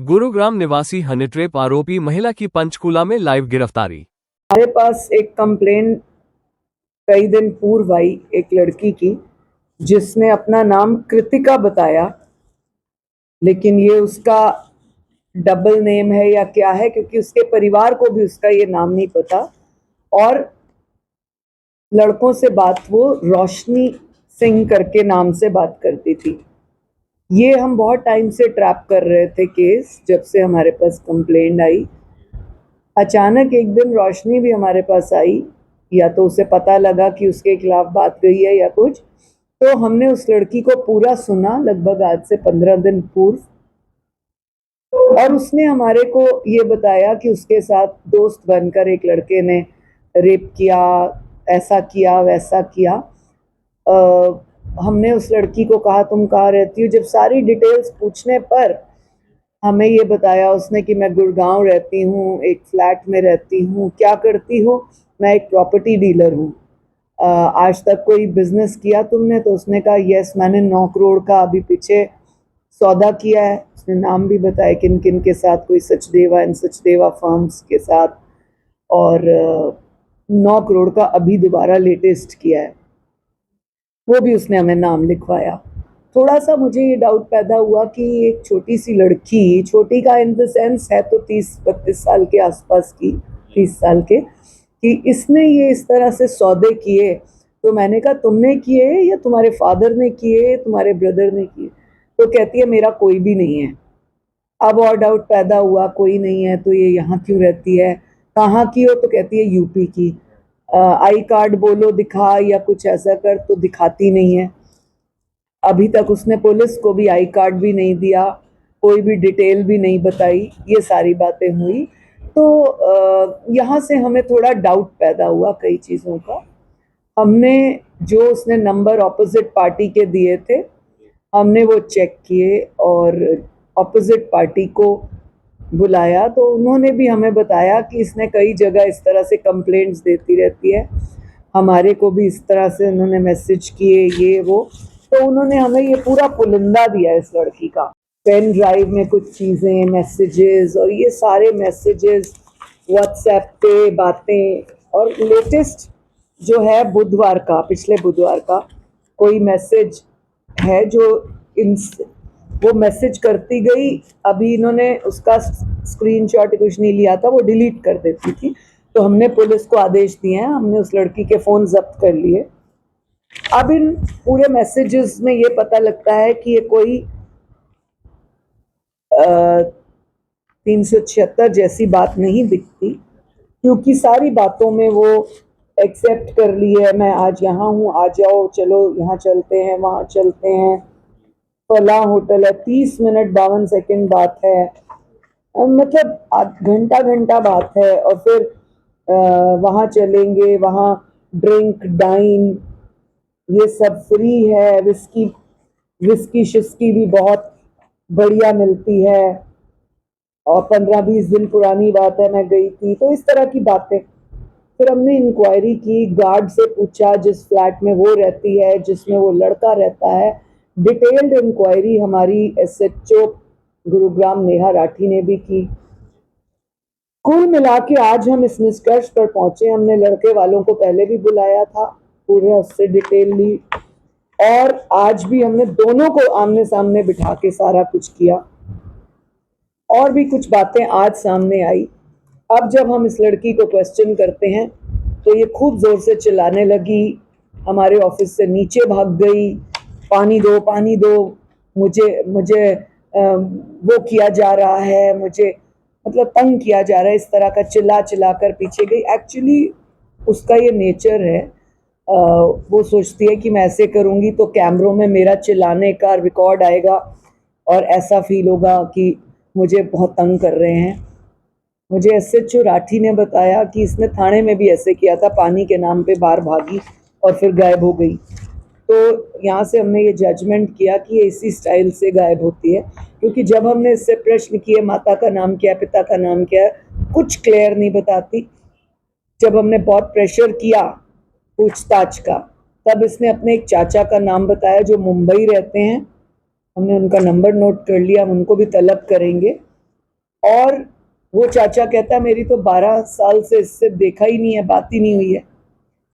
गुरुग्राम निवासी honey trap आरोपी महिला की पंचकूला में लाइव गिरफ्तारी। हमारे पास एक कंप्लेंट कई दिन पूर्व आई एक लड़की की, जिसने अपना नाम कृतिका बताया, लेकिन ये उसका डबल नेम है या क्या है, क्योंकि उसके परिवार को भी उसका ये नाम नहीं पता। और लड़कों से बात वो रोशनी सिंह करके नाम से बात करती थी। ये हम बहुत टाइम से ट्रैप कर रहे थे केस, जब से हमारे पास कंप्लेंट आई। अचानक एक दिन रोशनी भी हमारे पास आई, या तो उसे पता लगा कि उसके खिलाफ बात गई है या कुछ, तो हमने उस लड़की को पूरा सुना लगभग आज से 15 दिन पूर्व। और उसने हमारे को ये बताया कि उसके साथ दोस्त बनकर एक लड़के ने रेप किया, ऐसा किया वैसा किया। हमने उस लड़की को कहा तुम कहाँ रहती हो। जब सारी डिटेल्स पूछने पर हमें ये बताया उसने कि मैं गुड़गांव रहती हूँ, एक फ्लैट में रहती हूँ। क्या करती हो? मैं एक प्रॉपर्टी डीलर हूँ। आज तक कोई बिजनेस किया तुमने? तो उसने कहा यस, मैंने 9 करोड़ का अभी पीछे सौदा किया है। उसने नाम भी बताया किन किन के साथ, कोई सचदेवा एंड सचदेवा फर्म्स के साथ, और 9 करोड़ का अभी दोबारा लेटेस्ट किया है, वो भी उसने हमें नाम लिखवाया। थोड़ा सा मुझे ये डाउट पैदा हुआ कि एक छोटी सी लड़की, छोटी का इन द सेंस है तो 30-32 साल के आसपास की, 30 साल के, कि इसने ये इस तरह से सौदे किए। तो मैंने कहा तुमने किए या तुम्हारे फादर ने किए, तुम्हारे ब्रदर ने किए? तो कहती है मेरा कोई भी नहीं है। अब और डाउट पैदा हुआ, कोई नहीं है तो ये यहाँ क्यों रहती है, कहाँ की हो? तो कहती है यूपी की। आई कार्ड बोलो दिखा या कुछ ऐसा कर, तो दिखाती नहीं है। अभी तक उसने पुलिस को भी आई कार्ड भी नहीं दिया, कोई भी डिटेल भी नहीं बताई। ये सारी बातें हुई तो यहाँ से हमें थोड़ा डाउट पैदा हुआ कई चीज़ों का। हमने जो उसने नंबर ऑपोजिट पार्टी के दिए थे, हमने वो चेक किए और ऑपोजिट पार्टी को बुलाया, तो उन्होंने भी हमें बताया कि इसने कई जगह इस तरह से कंप्लेंट्स देती रहती है। हमारे को भी इस तरह से उन्होंने मैसेज किए, ये वो। तो उन्होंने हमें ये पूरा पुलिंदा दिया इस लड़की का, पेन ड्राइव में कुछ चीज़ें, मैसेजेस, और ये सारे मैसेजेस व्हाट्सएप पे बातें। और लेटेस्ट जो है बुधवार का, पिछले बुधवार का कोई मैसेज है जो इन वो मैसेज करती गई। अभी इन्होंने उसका स्क्रीनशॉट कुछ नहीं लिया था, वो डिलीट कर देती थी। तो हमने पुलिस को आदेश दिए हैं, हमने उस लड़की के फ़ोन जब्त कर लिए। अब इन पूरे मैसेजेस में ये पता लगता है कि ये कोई 376 जैसी बात नहीं दिखती, क्योंकि सारी बातों में वो एक्सेप्ट कर ली है। मैं आज यहाँ हूँ, आ जाओ, चलो यहाँ चलते हैं, वहाँ चलते हैं, फला होटल है, 30 मिनट 52 सेकंड बात है, मतलब घंटा घंटा बात है। और फिर वहाँ चलेंगे, वहाँ ड्रिंक डाइन ये सब फ्री है, विस्की शिस्की भी बहुत बढ़िया मिलती है। और 15-20 दिन पुरानी बात है, मैं गई थी, तो इस तरह की बातें। फिर हमने इंक्वायरी की, गार्ड से पूछा जिस फ्लैट में वो रहती है, जिसमें वो लड़का रहता है। डिटेल्ड इंक्वायरी हमारी एसएचओ गुरुग्राम नेहा राठी ने भी की। कुल मिला के आज हम इस निष्कर्ष पर पहुंचे, हमने लड़के वालों को पहले भी बुलाया था, पूरे उससे डिटेल ली, और आज भी हमने दोनों को आमने सामने बिठा के सारा कुछ किया। और भी कुछ बातें आज सामने आई। अब जब हम इस लड़की को क्वेश्चन करते हैं तो ये खूब जोर से चिल्लाने लगी, हमारे ऑफिस से नीचे भाग गई, पानी दो पानी दो, मुझे मुझे वो किया जा रहा है, मुझे मतलब तंग किया जा रहा है, इस तरह का चिल्ला चिल्ला कर पीछे गई। एक्चुअली उसका ये नेचर है, वो सोचती है कि मैं ऐसे करूँगी तो कैमरों में मेरा चिल्लाने का रिकॉर्ड आएगा और ऐसा फील होगा कि मुझे बहुत तंग कर रहे हैं। मुझे एसएचओ राठी ने बताया कि इसने थाने में भी ऐसे किया था, पानी के नाम पे बाहर भागी और फिर गायब हो गई। तो यहाँ से हमने ये जजमेंट किया कि ये इसी स्टाइल से गायब होती है, क्योंकि जब हमने इससे प्रश्न किए माता का नाम क्या है, पिता का नाम क्या है, कुछ क्लियर नहीं बताती। जब हमने बहुत प्रेशर किया पूछताछ का, तब इसने अपने एक चाचा का नाम बताया जो मुंबई रहते हैं। हमने उनका नंबर नोट कर लिया, हम उनको भी तलब करेंगे। और वो चाचा कहता मेरी तो 12 साल से इससे देखा ही नहीं है, बात ही नहीं हुई है।